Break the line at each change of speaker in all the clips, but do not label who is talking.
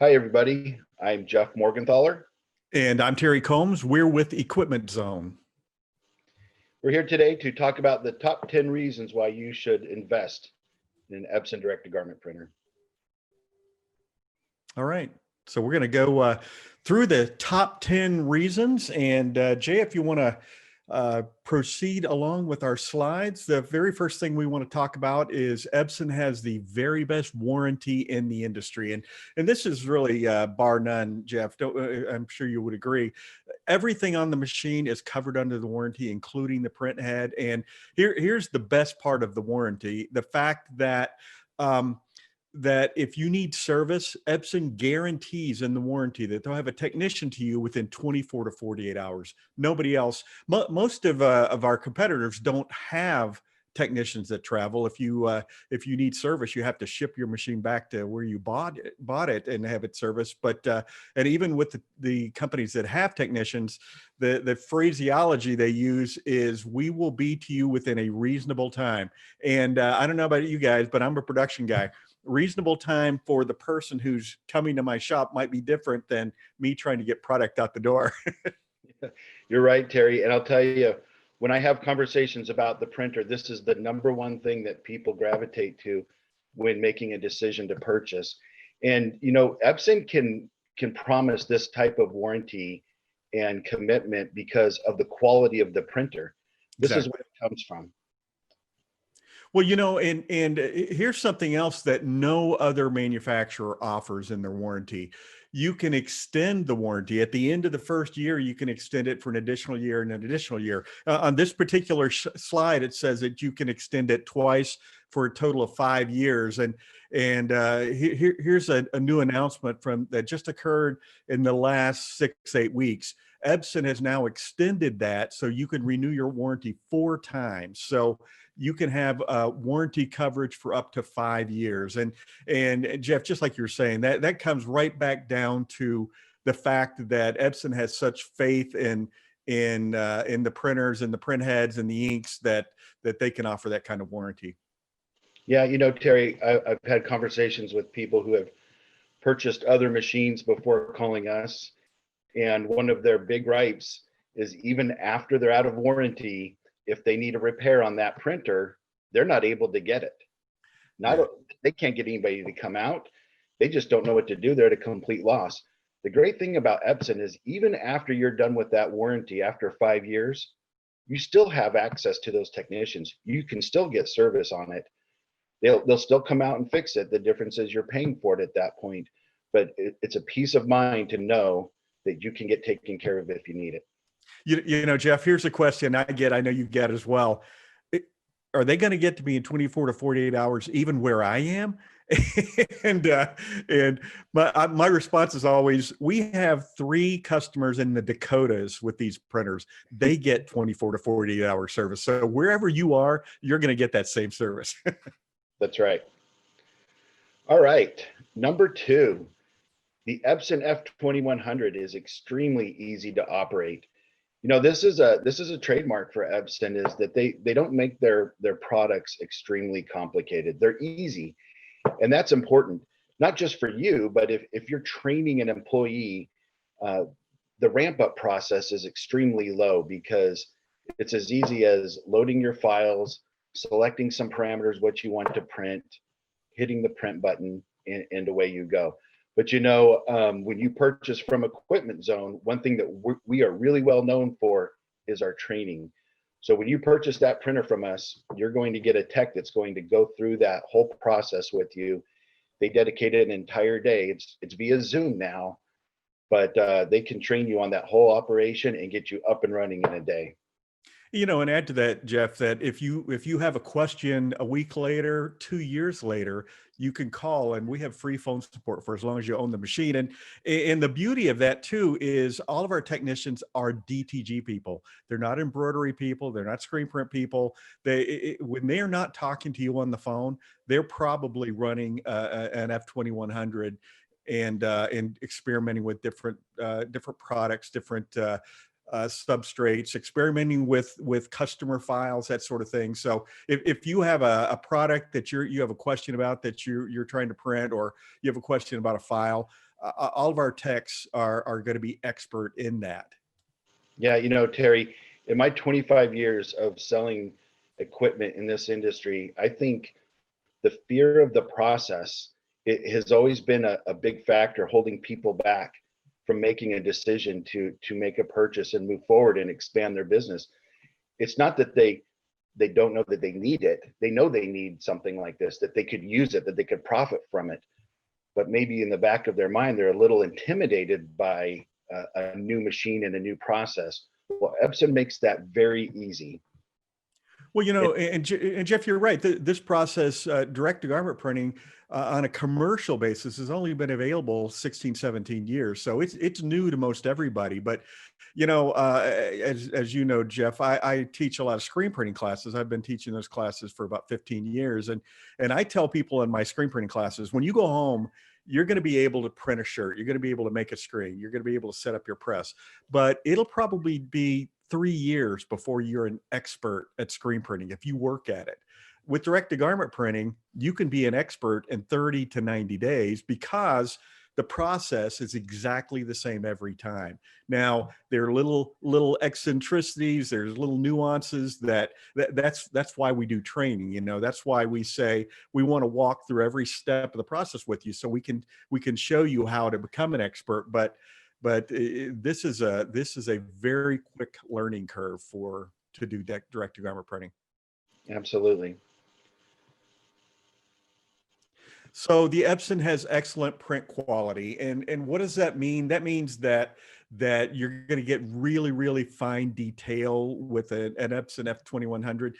Hi, everybody. I'm Jeff Morgenthaler.
And I'm Terry Combs. We're with Equipment Zone.
We're here today to talk about the top 10 reasons why you should invest in an Epson direct-to-garment printer.
All right. So we're going to go through the top 10 reasons. And Jay, if you want to proceed along with our slides, the very first thing we want to talk about is Epson has the very best warranty in the industry. And this is really bar none, Jeff. I'm sure you would agree. Everything on the machine is covered under the warranty, including the print head. And here's the best part of the warranty: the fact that that if you need service, Epson guarantees in the warranty that they'll have a technician to you within 24 to 48 hours. Nobody else. Most of our competitors don't have technicians that travel. If you need service, you have to ship your machine back to where you bought it and have it serviced. But and even with the companies that have technicians, the phraseology they use is, "We will be to you within a reasonable time." And I don't know about you guys, but I'm a production guy. Reasonable time for the person who's coming to my shop might be different than me trying to get product out the door.
You're right, Terry. And I'll tell you, when I have conversations about the printer, this is the number one thing that people gravitate to when making a decision to purchase. And Epson can promise this type of warranty and commitment because of the quality of the printer. This is where it comes from.
Well, and here's something else that no other manufacturer offers in their warranty. You can extend the warranty. At the end of the first year, you can extend it for an additional year and an additional year. On this particular slide, it says that you can extend it twice for a total of 5 years. And here's a new announcement that just occurred in the last 6-8 weeks. Epson has now extended that so you can renew your warranty 4 times. So you can have warranty coverage for up to 5 years. And Jeff, just like you're saying, that comes right back down to the fact that Epson has such faith in the printers and the print heads and the inks that they can offer that kind of warranty.
Yeah, Terry, I've had conversations with people who have purchased other machines before calling us. And one of their big gripes is, even after they're out of warranty, if they need a repair on that printer, they're not able to get it. They can't get anybody to come out. They just don't know what to do. They're at a complete loss. The great thing about Epson is, even after you're done with that warranty, after 5 years, you still have access to those technicians. You can still get service on it. They'll still come out and fix it. The difference is you're paying for it at that point. But it's a peace of mind to know that you can get taken care of if you need it.
Jeff, here's a question I know you get as well. Are they going to get to me in 24 to 48 hours, even where I am? and my response is always, we have 3 customers in the Dakotas with these printers. They get 24 to 48 hour service. So wherever you are, you're going to get that same service.
That's right. All right. Number 2, the Epson F2100 is extremely easy to operate. This is a trademark for Epson, is that they don't make their products extremely complicated. They're easy. And that's important, not just for you, but if you're training an employee, the ramp up process is extremely low, because it's as easy as loading your files, selecting some parameters, what you want to print, hitting the print button, and away you go. But when you purchase from Equipment Zone, one thing that we are really well known for is our training. So when you purchase that printer from us, you're going to get a tech that's going to go through that whole process with you. They dedicated an entire day. It's via Zoom now, but they can train you on that whole operation and get you up and running in a day.
And add to that, Jeff, that if you have a question a week later, 2 years later, you can call, and we have free phone support for as long as you own the machine. And the beauty of that too is all of our technicians are DTG people. They're not embroidery people. They're not screen print people. When they are not talking to you on the phone, they're probably running an F2100 and experimenting with different products, different substrates, experimenting with customer files, that sort of thing. So if you have a product that you have a question about, that you're trying to print, or you have a question about a file, all of our techs are going to be expert in that.
Yeah, you know, Terry, in my 25 years of selling equipment in this industry, I think the fear of the process, it has always been a big factor holding people back from making a decision to make a purchase and move forward and expand their business. It's not that they don't know that they need it. They know they need something like this, that they could use it, that they could profit from it. But maybe in the back of their mind, they're a little intimidated by a new machine and a new process. Well, Epson makes that very easy.
Well, you know,
It,
and Jeff, you're right. This process, direct to garment printing on a commercial basis has only been available 16, 17 years. So it's new to most everybody. But, you know, as you know, Jeff, I teach a lot of screen printing classes. I've been teaching those classes for about 15 years. And I tell people in my screen printing classes, when you go home, you're going to be able to print a shirt. You're going to be able to make a screen. You're going to be able to set up your press. But it'll probably be 3 years before you're an expert at screen printing if you work at it. With direct to garment printing, you can be an expert in 30 to 90 days because the process is exactly the same every time. Now, there are little eccentricities, there's little nuances that's why we do training. You know, that's why we say we want to walk through every step of the process with you so we can show you how to become an expert. But this is a very quick learning curve to do direct to garment printing.
absolutely.
So the Epson has excellent print quality, and what does that mean? That means that you're going to get really fine detail with an Epson F2100.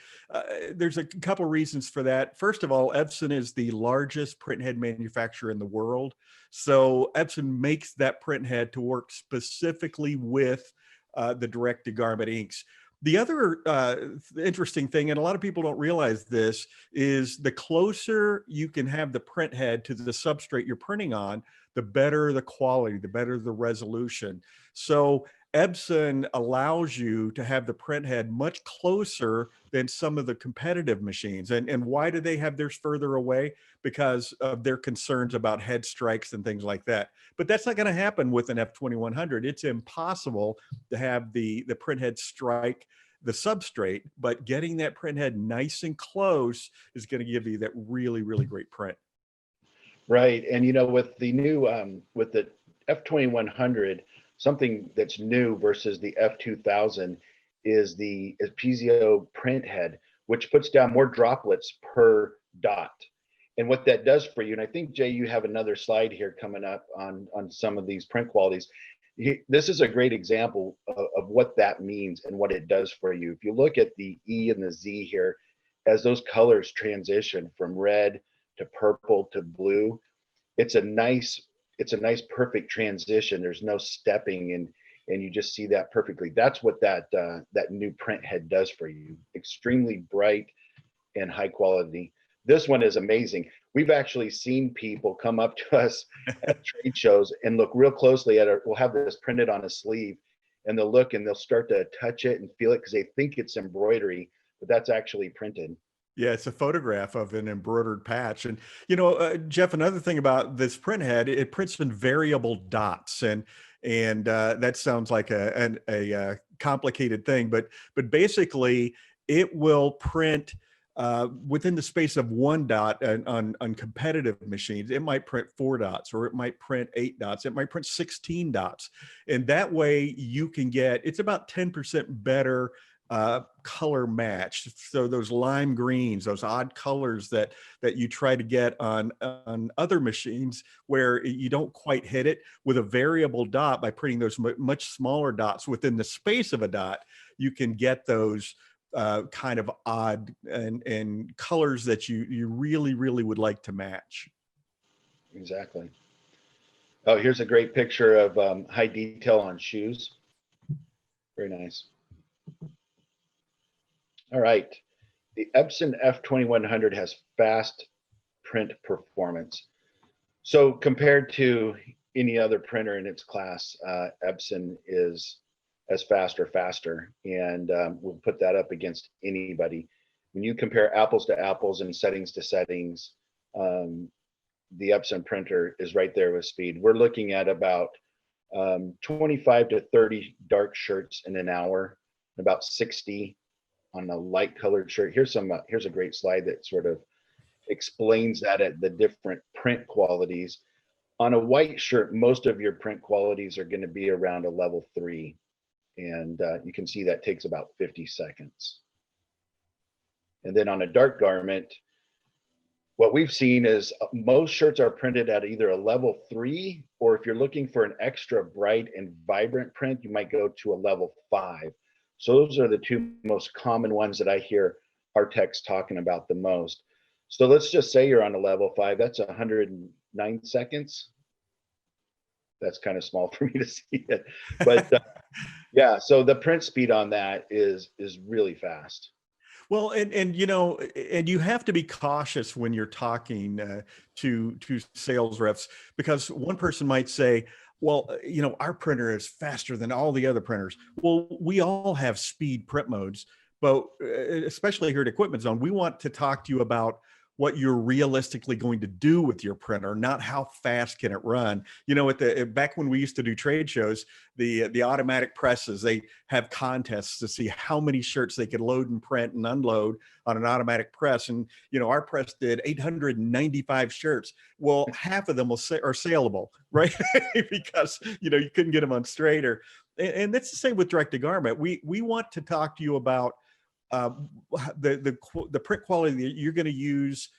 There's a couple reasons for that. First of all, Epson is the largest print head manufacturer in the world, so Epson makes that print head to work specifically with the direct to garment inks. The other interesting thing, and a lot of people don't realize this, is the closer you can have the print head to the substrate you're printing on, the better the quality, the better the resolution. So Epson allows you to have the print head much closer than some of the competitive machines. And why do they have theirs further away? Because of their concerns about head strikes and things like that. But that's not going to happen with an F2100. It's impossible to have the print head strike the substrate, but getting that print head nice and close is going to give you that really great print.
Right. And you know, with the new with the F2100, something that's new versus the F2000 is the piezo print head, which puts down more droplets per dot. And what that does for you, and I think Jay, you have another slide here coming up on some of these print qualities. This is a great example of what that means and what it does for you. If you look at the E and the Z here, as those colors transition from red to purple to blue, it's a nice perfect transition. There's no stepping, and you just see that perfectly. That's what that new print head does for you. Extremely bright and high quality. This one is amazing. We've actually seen people come up to us at trade shows and look real closely at it. We'll have this printed on a sleeve, and they'll look and they'll start to touch it and feel it because they think it's embroidery, but that's actually printed.
Yeah, it's a photograph of an embroidered patch. And, you know, Jeff, another thing about this print head, it prints in variable dots. And that sounds like a complicated thing, but basically it will print within the space of one dot on competitive machines. It might print 4 dots, or it might print 8 dots. It might print 16 dots. And that way you can get, it's about 10% better color match. So those lime greens, those odd colors that you try to get on other machines where you don't quite hit it, with a variable dot, by putting those much smaller dots within the space of a dot, you can get those kind of odd and colors that you really would like to match.
Exactly. Oh, here's a great picture of high detail on shoes. Very nice. All right. The Epson F2100 has fast print performance. So compared to any other printer in its class, Epson is as fast or faster, and we'll put that up against anybody. When you compare apples to apples and settings to settings, the Epson printer is right there with speed. We're looking at about 25 to 30 dark shirts in an hour, about 60 on a light colored shirt. Here's a great slide that sort of explains that at the different print qualities. On a white shirt, most of your print qualities are going to be around a level 3. And you can see that takes about 50 seconds. And then on a dark garment, what we've seen is most shirts are printed at either a level 3, or if you're looking for an extra bright and vibrant print, you might go to a level 5. So those are the two most common ones that I hear our techs talking about the most. So let's just say you're on a level 5, that's 109 seconds. That's kind of small for me to see it, but yeah, so the print speed on that is really fast.
Well, and you know, and you have to be cautious when you're talking to sales reps, because one person might say, well, you know, our printer is faster than all the other printers. Well, we all have speed print modes, but especially here at Equipment Zone, we want to talk to you about what you're realistically going to do with your printer, not how fast can it run. You know, back when we used to do trade shows, the automatic presses, they have contests to see how many shirts they could load and print and unload on an automatic press. And, you know, our press did 895 shirts. Well, half of them are saleable, right? Because, you know, you couldn't get them on straighter. And that's the same with direct to garment. We want to talk to you about the print quality that you're going to use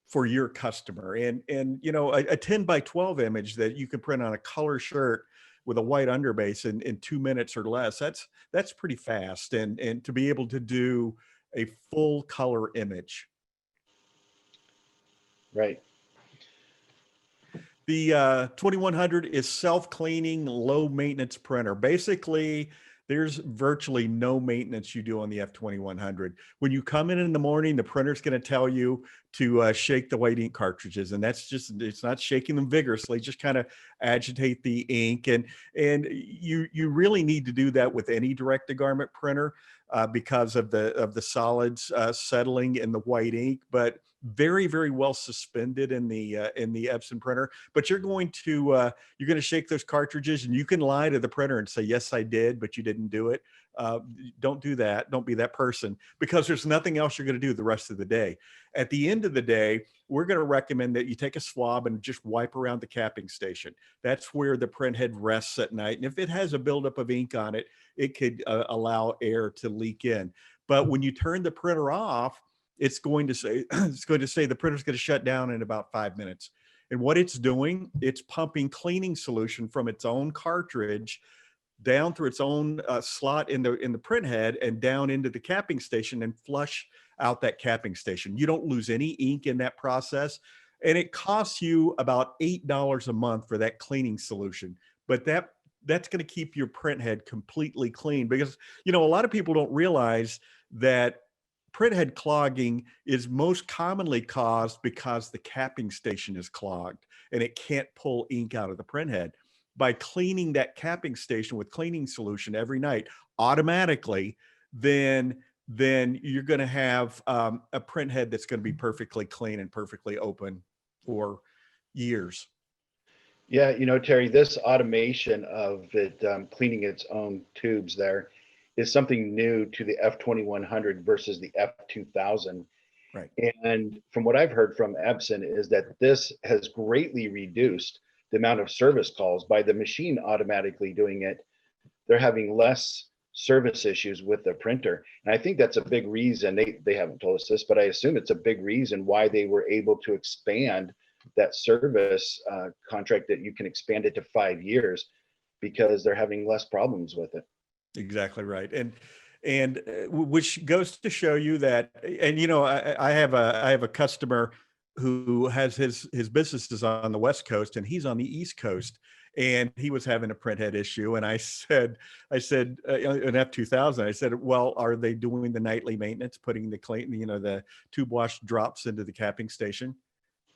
for your customer, and you know, a 10 by 12 image that you can print on a color shirt with a white underbase in 2 minutes or less. That's pretty fast, and to be able to do a full color image.
Right.
The 2100 is self-cleaning, low maintenance printer. Basically, there's virtually no maintenance you do on the F2100. When you come in the morning, the printer's going to tell you to shake the white ink cartridges, and that's just, it's not shaking them vigorously, just kind of agitate the ink. And you really need to do that with any direct to garment printer because of the solids settling in the white ink, but very, very well suspended in the Epson printer. But you're going to shake those cartridges, and you can lie to the printer and say, yes, I did, but you didn't do it. Don't do that. Don't be that person, because there's nothing else you're going to do the rest of the day. At the end of the day, we're going to recommend that you take a swab and just wipe around the capping station. That's where the print head rests at night. And if it has a buildup of ink on it, it could allow air to leak in. But when you turn the printer off, it's going to say the printer's going to shut down in about 5 minutes. And what it's doing, it's pumping cleaning solution from its own cartridge down through its own slot in the print head and down into the capping station and flush out that capping station. You don't lose any ink in that process. And it costs you about $8 a month for that cleaning solution. But that's going to keep your print head completely clean, because, you know, a lot of people don't realize that print head clogging is most commonly caused because the capping station is clogged and it can't pull ink out of the print head. By cleaning that capping station with cleaning solution every night automatically, then you're going to have a print head that's going to be perfectly clean and perfectly open for years.
Yeah, you know, Terry, this automation of it cleaning its own tubes there is something new to the F2100 versus the F2000.
Right.
And from what I've heard from Epson is that this has greatly reduced the amount of service calls by the machine automatically doing it. They're having less service issues with the printer. And I think that's a big reason. They haven't told us this, but I assume it's a big reason why they were able to expand that service contract, that you can expand it to 5 years, because they're having less problems with it.
Exactly right. And which goes to show you that, and you know, I have a customer who has his businesses on the West Coast and he's on the East Coast, and he was having a printhead issue. And I said, an F2000, I said, well, are they doing the nightly maintenance, putting the clean, you know, the tube wash drops into the capping station?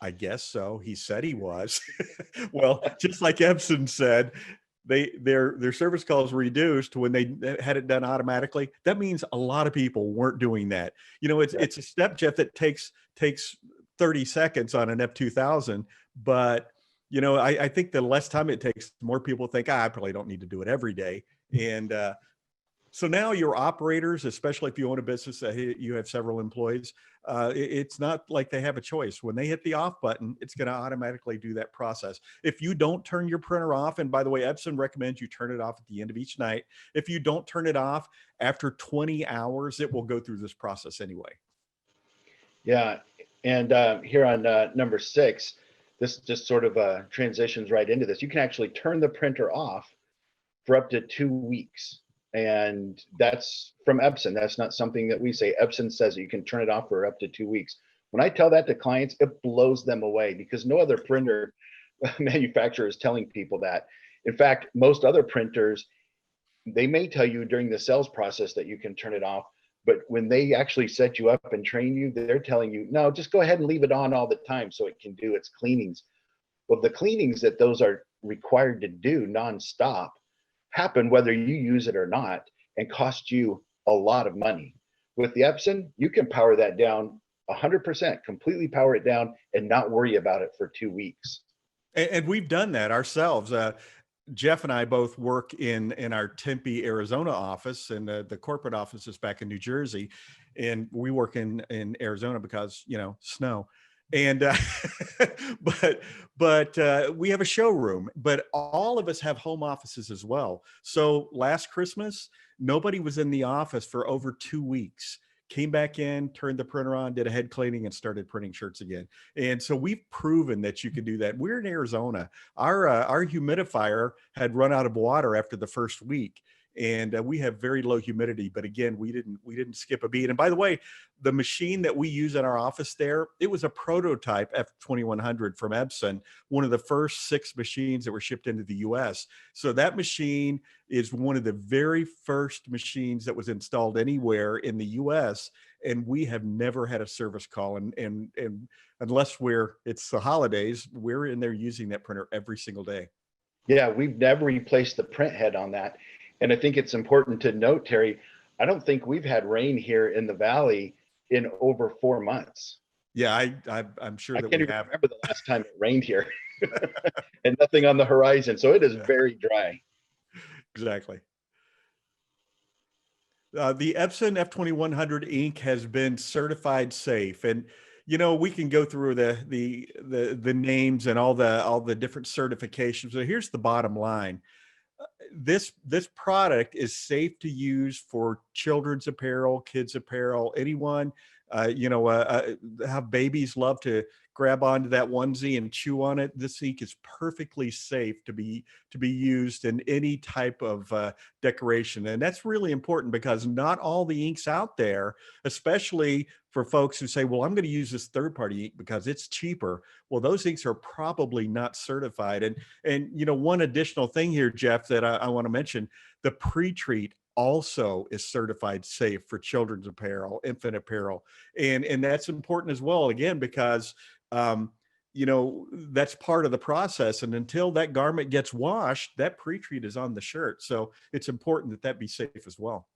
I guess so. He said he was. Well, just like Epson said, their service calls reduced when they had it done automatically. That means a lot of people weren't doing that. You know, it's a step, Jeff, that takes 30 seconds on an F2000, but I think the less time it takes, the more people think, I probably don't need to do it every day. And so now your operators, especially if you own a business that you have several employees, it's not like they have a choice. When they hit the off button, it's going to automatically do that process. If you don't turn your printer off, and by the way, Epson recommends you turn it off at the end of each night. If you don't turn it off after 20 hours, it will go through this process anyway.
Yeah. And here on number 6, this just sort of transitions right into this. You can actually turn the printer off for up to 2 weeks. And that's from Epson. That's not something that we say. Epson says you can turn it off for up to 2 weeks. When I tell that to clients, it blows them away because no other printer manufacturer is telling people that. In fact, most other printers, they may tell you during the sales process that you can turn it off, but when they actually set you up and train you, they're telling you, no, just go ahead and leave it on all the time so it can do its cleanings. Well, the cleanings that those are required to do nonstop happen whether you use it or not and cost you a lot of money. With the Epson, you can power that down 100%, completely power it down and not worry about it for 2 weeks.
And we've done that ourselves. Jeff and I both work in our Tempe, Arizona office, and the corporate office is back in New Jersey, and we work in Arizona because snow. And but we have a showroom, but all of us have home offices as well. So last Christmas, nobody was in the office for over 2 weeks. Came back in, turned the printer on, did a head cleaning, and started printing shirts again. And so we've proven that you can do that. We're in Arizona. Our humidifier had run out of water after the first week, and we have very low humidity. But again, we didn't skip a beat. And by the way, the machine that we use in our office there, it was a prototype F2100 from Epson, one of the first 6 machines that were shipped into the US. So that machine is one of the very first machines that was installed anywhere in the US. And we have never had a service call. And unless it's the holidays, we're in there using that printer every single day.
Yeah, we've never replaced the print head on that. And I think it's important to note, Terry, I don't think we've had rain here in the Valley in over 4 months.
Yeah, I'm sure that
I can't
we
even
have.
remember the last time it rained here and nothing on the horizon. So it is very dry.
Exactly. The Epson F2100 ink has been certified safe, and we can go through the names and all the different certifications. So here's the bottom line: this product is safe to use for children's apparel, kids apparel, anyone. How babies love to grab onto that onesie and chew on it. This ink is perfectly safe to be used in any type of decoration, and that's really important because not all the inks out there, especially for folks who say, well, I'm going to use this third-party ink because it's cheaper. Well, those inks are probably not certified. And one additional thing here, Jeff, that I want to mention: the pre-treat also is certified safe for children's apparel, infant apparel, and that's important as well. Again, because that's part of the process, and until that garment gets washed, that pre-treat is on the shirt. So it's important that be safe as well.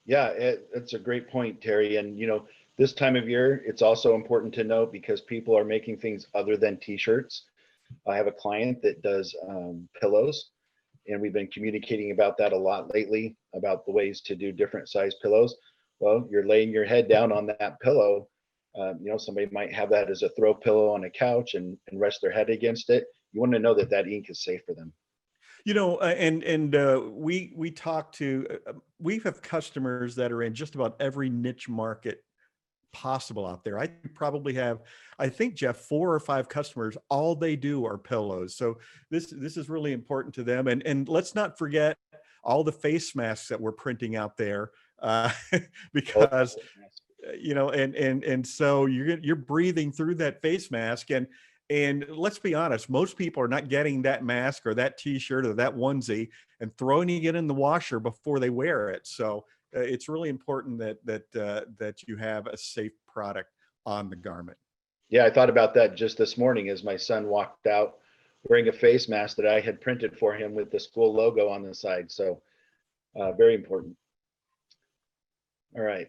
Yeah, it's a great point, Terry. And this time of year, it's also important to note because people are making things other than t-shirts. I have a client that does pillows, and we've been communicating about that a lot lately, about the ways to do different size pillows. Well, you're laying your head down on that pillow. Somebody might have that as a throw pillow on a couch and rest their head against it. You want to know that ink is safe for them.
We talk to, we have customers that are in just about every niche market possible out there. I probably have, I think, Jeff, 4 or 5 customers, all they do are pillows. So this is really important to them. And let's not forget all the face masks that we're printing out there, because and so you're breathing through that face mask, and let's be honest, most people are not getting that mask or that t-shirt or that onesie and throwing it in the washer before they wear it. So it's really important that you have a safe product on the garment.
Yeah, I thought about that just this morning as my son walked out wearing a face mask that I had printed for him with the school logo on the side. So very important. All right.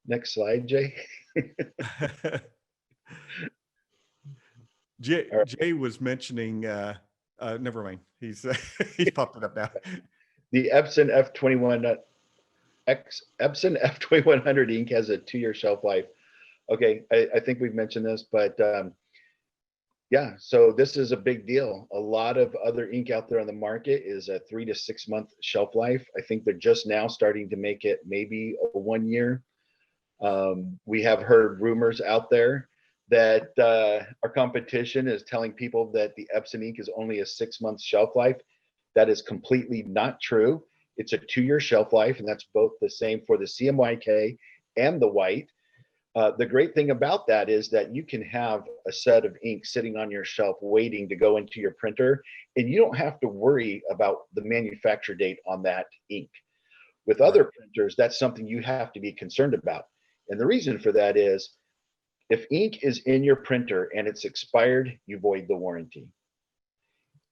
Next slide, Jay. All right.
Jay was mentioning, never mind. He's he's popped it up now.
The Epson F2100 ink has a 2-year shelf life. Okay, I think we've mentioned this, but yeah, so this is a big deal. A lot of other ink out there on the market is a 3 to 6 month shelf life. I think they're just now starting to make it maybe a 1 year. We have heard rumors out there that our competition is telling people that the Epson ink is only a 6 month shelf life. That is completely not true. It's a 2-year shelf life, and that's both the same for the CMYK and the white. The great thing about that is that you can have a set of ink sitting on your shelf waiting to go into your printer, and you don't have to worry about the manufacture date on that ink. With other printers, that's something you have to be concerned about. And the reason for that is if ink is in your printer and it's expired, you void the warranty.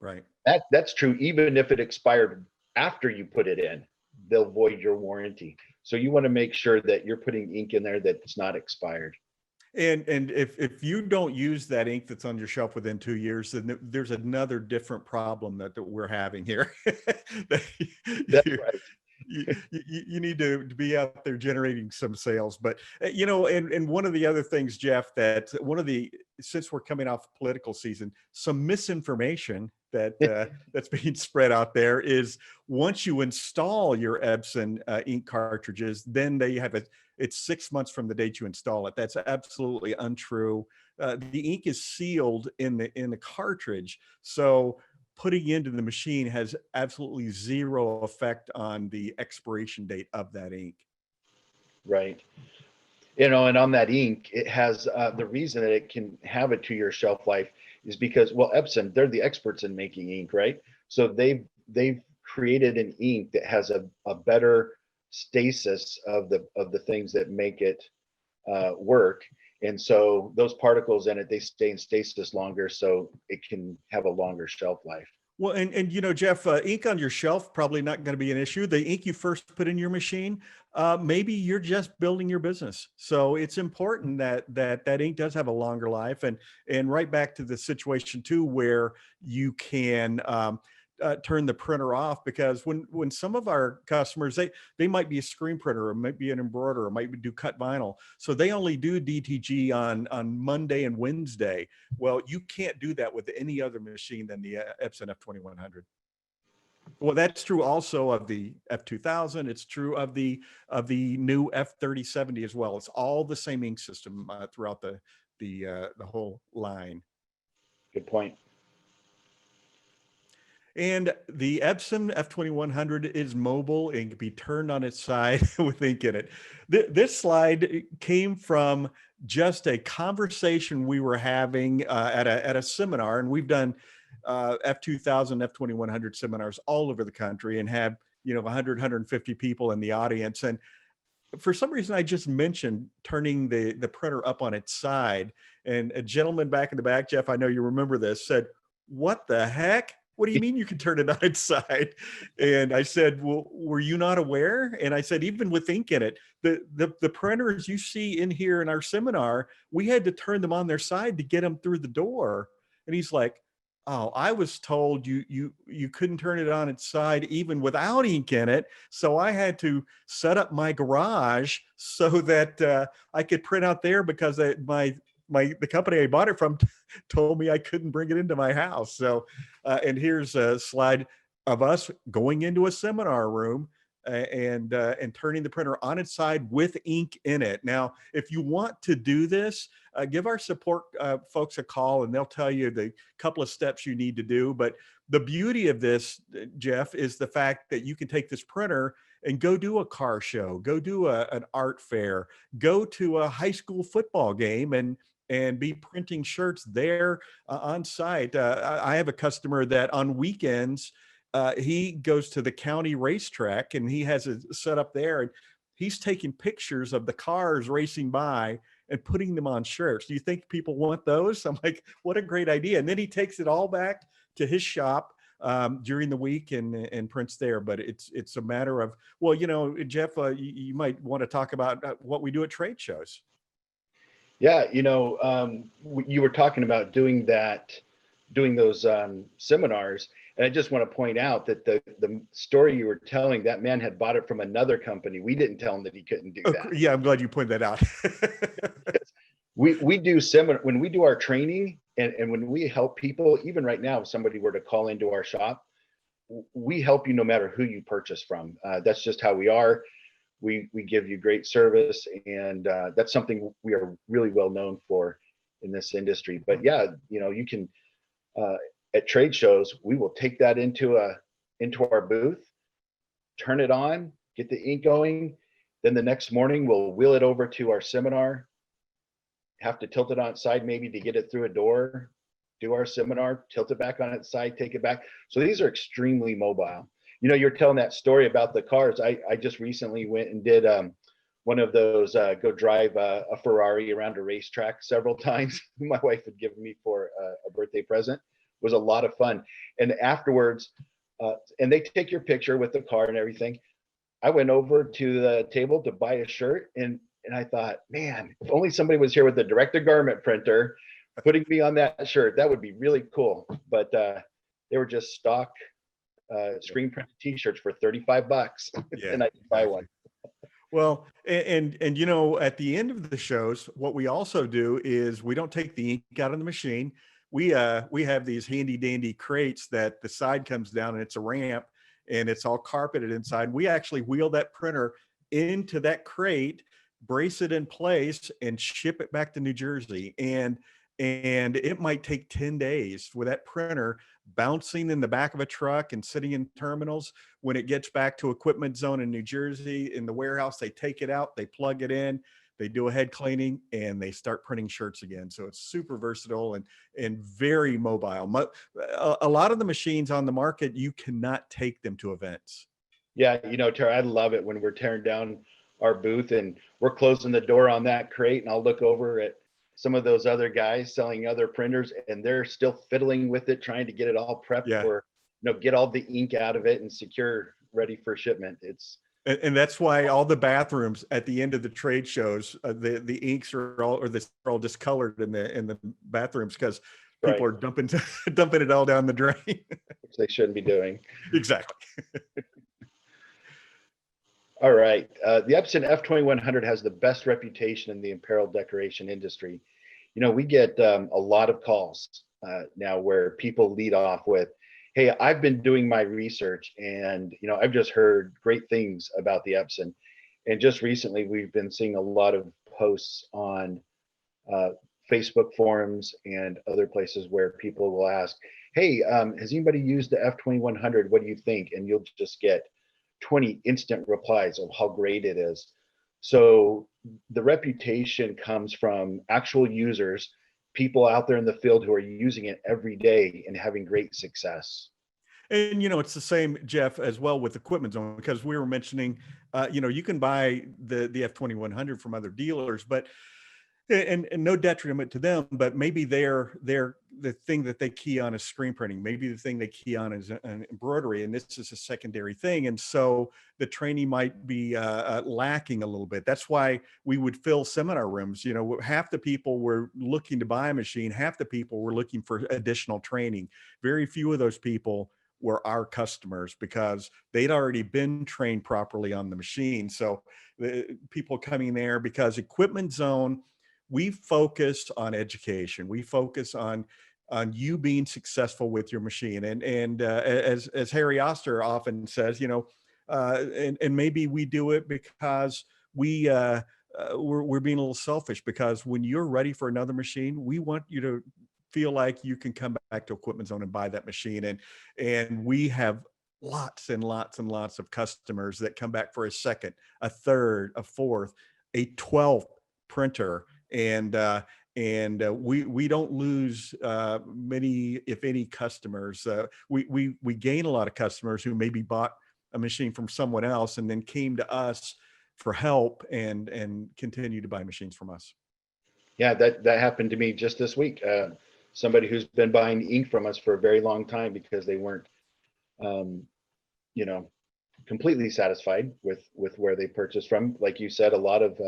Right.
That's true even if it expired after you put it in, they'll void your warranty. So you want to make sure that you're putting ink in there that's not expired.
And if you don't use that ink that's on your shelf within 2 years, then there's another different problem that we're having here.
That's right.
You need to be out there generating some sales. But you know, and one of the other things, Jeff, that since we're coming off political season, some misinformation that that's being spread out there is once you install your Epson ink cartridges, then they have it's 6 months from the date you install it. That's absolutely untrue. The ink is sealed in the cartridge, so putting into the machine has absolutely zero effect on the expiration date of that ink.
Right. You know, and on that ink, it has the reason that it can have a 2-year shelf life is because, well, Epson, they're the experts in making ink, right? So they've created an ink that has a better stasis of the things that make it work. And so those particles in it, they stay in stasis longer, so it can have a longer shelf life.
Well, and you know, Jeff, ink on your shelf probably not going to be an issue. The ink you first put in your machine, maybe you're just building your business, so it's important that ink does have a longer life. And right back to the situation too, where you can turn the printer off, because when some of our customers, they might be a screen printer or might be an embroiderer or might do cut vinyl, so they only do DTG on Monday and Wednesday. Well, you can't do that with any other machine than the Epson F2100. Well, that's true also of the F2000. It's true of the new F3070 as well. It's all the same ink system throughout the whole line.
Good point.
And the Epson F2100 is mobile and can be turned on its side with ink in it. This slide came from just a conversation we were having at a seminar, and we've done F2000, F2100 seminars all over the country and have 100, 150 people in the audience. And for some reason, I just mentioned turning the printer up on its side, and a gentleman back in the back, Jeff, I know you remember this, said, "What the heck? What do you mean you can turn it on its side?" And I said, "Well, were you not aware?" And I said, even with ink in it, the printers you see in here in our seminar, we had to turn them on their side to get them through the door. And he's like, "Oh, I was told you couldn't turn it on its side even without ink in it. So I had to set up my garage so that I could print out there because the company I bought it from told me I couldn't bring it into my house." So, and here's a slide of us going into a seminar room and turning the printer on its side with ink in it. Now, if you want to do this, give our support folks a call, and they'll tell you the couple of steps you need to do. But the beauty of this, Jeff, is the fact that you can take this printer and go do a car show, go do an art fair, go to a high school football game, and be printing shirts there on site. I have a customer that on weekends, he goes to the county racetrack and he has it set up there, and he's taking pictures of the cars racing by and putting them on shirts. Do you think people want those? I'm like, what a great idea. And then he takes it all back to his shop, during the week and prints there. But it's a matter of, well, Jeff, you might want to talk about what we do at trade shows.
Yeah, you were talking about doing those seminars, and I just want to point out that the story you were telling, that man had bought it from another company. We didn't tell him that he couldn't do that.
Yeah, I'm glad you pointed that out.
we do seminar when we do our training, and when we help people. Even right now, if somebody were to call into our shop, we help you no matter who you purchase from. That's just how we are. We give you great service, and that's something we are really well known for in this industry. But yeah, you can at trade shows, we will take that into our booth, turn it on, get the ink going. Then the next morning we'll wheel it over to our seminar, have to tilt it on its side maybe to get it through a door, do our seminar, tilt it back on its side, take it back. So these are extremely mobile. You're telling that story about the cars. I just recently went and did one of those go drive a Ferrari around a racetrack several times. My wife had given me for a birthday present. It was a lot of fun. And afterwards, and they take your picture with the car and everything. I went over to the table to buy a shirt, and I thought, man, if only somebody was here with a direct-to-garment printer putting me on that shirt, that would be really cool. But they were just stock screen printed t-shirts for $35.
Yeah,
and I could buy one.
Well, and at the end of the shows, what we also do is we don't take the ink out of the machine. We have these handy dandy crates that the side comes down and it's a ramp and it's all carpeted inside. We actually wheel that printer into that crate, brace it in place, and ship it back to New Jersey. And it might take 10 days with that printer bouncing in the back of a truck and sitting in terminals. When it gets back to equipment zone in New Jersey in the warehouse, they take it out, they plug it in, they do a head cleaning, and they start printing shirts again. So it's super versatile and very mobile. A lot of the machines on the market, you cannot take them to events.
Yeah, Tara, I love it when we're tearing down our booth and we're closing the door on that crate, and I'll look over at some of those other guys selling other printers, and they're still fiddling with it, trying to get it all prepped for, get all the ink out of it and secure, ready for shipment.
And that's why all the bathrooms at the end of the trade shows, the inks are all discolored in the bathrooms because people are dumping it all down the drain,
which they shouldn't be doing.
Exactly.
All right. The Epson F2100 has the best reputation in the apparel decoration industry. We get a lot of calls now where people lead off with, hey, I've been doing my research and, I've just heard great things about the Epson. And just recently, we've been seeing a lot of posts on Facebook forums and other places where people will ask, hey, has anybody used the F2100? What do you think? And you'll just get 20 instant replies of how great it is. So the reputation comes from actual users, people out there in the field who are using it every day and having great success.
And it's the same, Jeff, as well with Equipment Zone, because we were mentioning, you can buy the F2100 from other dealers, but and no detriment to them, but maybe they're the thing that they key on is screen printing. Maybe the thing they key on is an embroidery, and this is a secondary thing. And so the training might be lacking a little bit. That's why we would fill seminar rooms. Half the people were looking to buy a machine, half the people were looking for additional training. Very few of those people were our customers because they'd already been trained properly on the machine. So the people coming there, because Equipment Zone, we focus on education. We focus on you being successful with your machine. And as Harry Oster often says, and maybe we do it because we're being a little selfish, because when you're ready for another machine, we want you to feel like you can come back to Equipment Zone and buy that machine. And we have lots and lots and lots of customers that come back for a second, a third, a fourth, a 12th printer. And we don't lose many, if any, customers. We gain a lot of customers who maybe bought a machine from someone else and then came to us for help and continue to buy machines from us.
Yeah, that happened to me just this week. Somebody who's been buying ink from us for a very long time because they weren't you know, completely satisfied with where they purchase from. Like you said, a lot of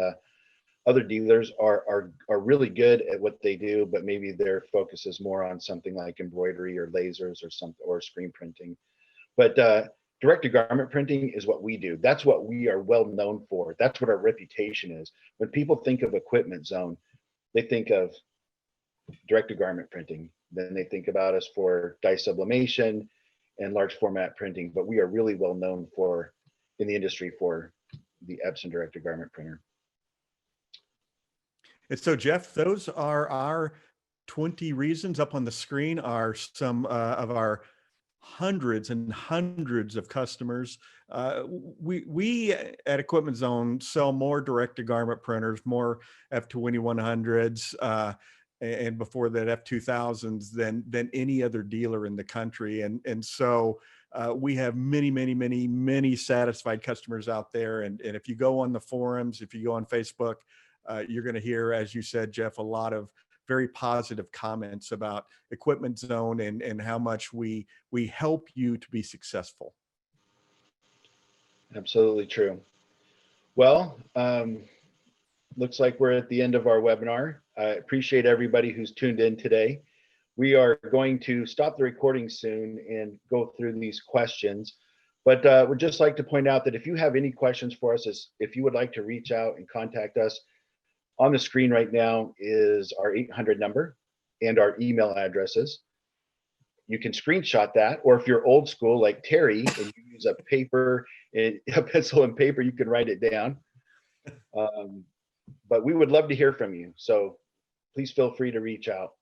other dealers are really good at what they do, but maybe their focus is more on something like embroidery or lasers or something, or screen printing. But direct to garment printing is what we do. That's what we are well known for. That's what our reputation is. When people think of Equipment Zone, they think of direct to garment printing. Then they think about us for dye sublimation and large format printing. But we are really well known for in the industry for the Epson direct to garment printer.
And so, Jeff, those are our 20 reasons. Up on the screen are some of our hundreds and hundreds of customers. We at Equipment Zone sell more direct to garment printers, more F2100s, and before that F2000s than any other dealer in the country. And so we have many satisfied customers out there. And if you go on the forums, if you go on Facebook, you're going to hear, as you said, Jeff, a lot of very positive comments about Equipment Zone and how much we help you to be successful.
Absolutely true. Well, looks like we're at the end of our webinar. I appreciate everybody who's tuned in today. We are going to stop the recording soon and go through these questions. But we'd just like to point out that if you have any questions for us, if you would like to reach out and contact us, on the screen right now is our 800 number and our email addresses. You can screenshot that, or if you're old school like Terry and you use a pencil and paper, you can write it down. But we would love to hear from you. So please feel free to reach out.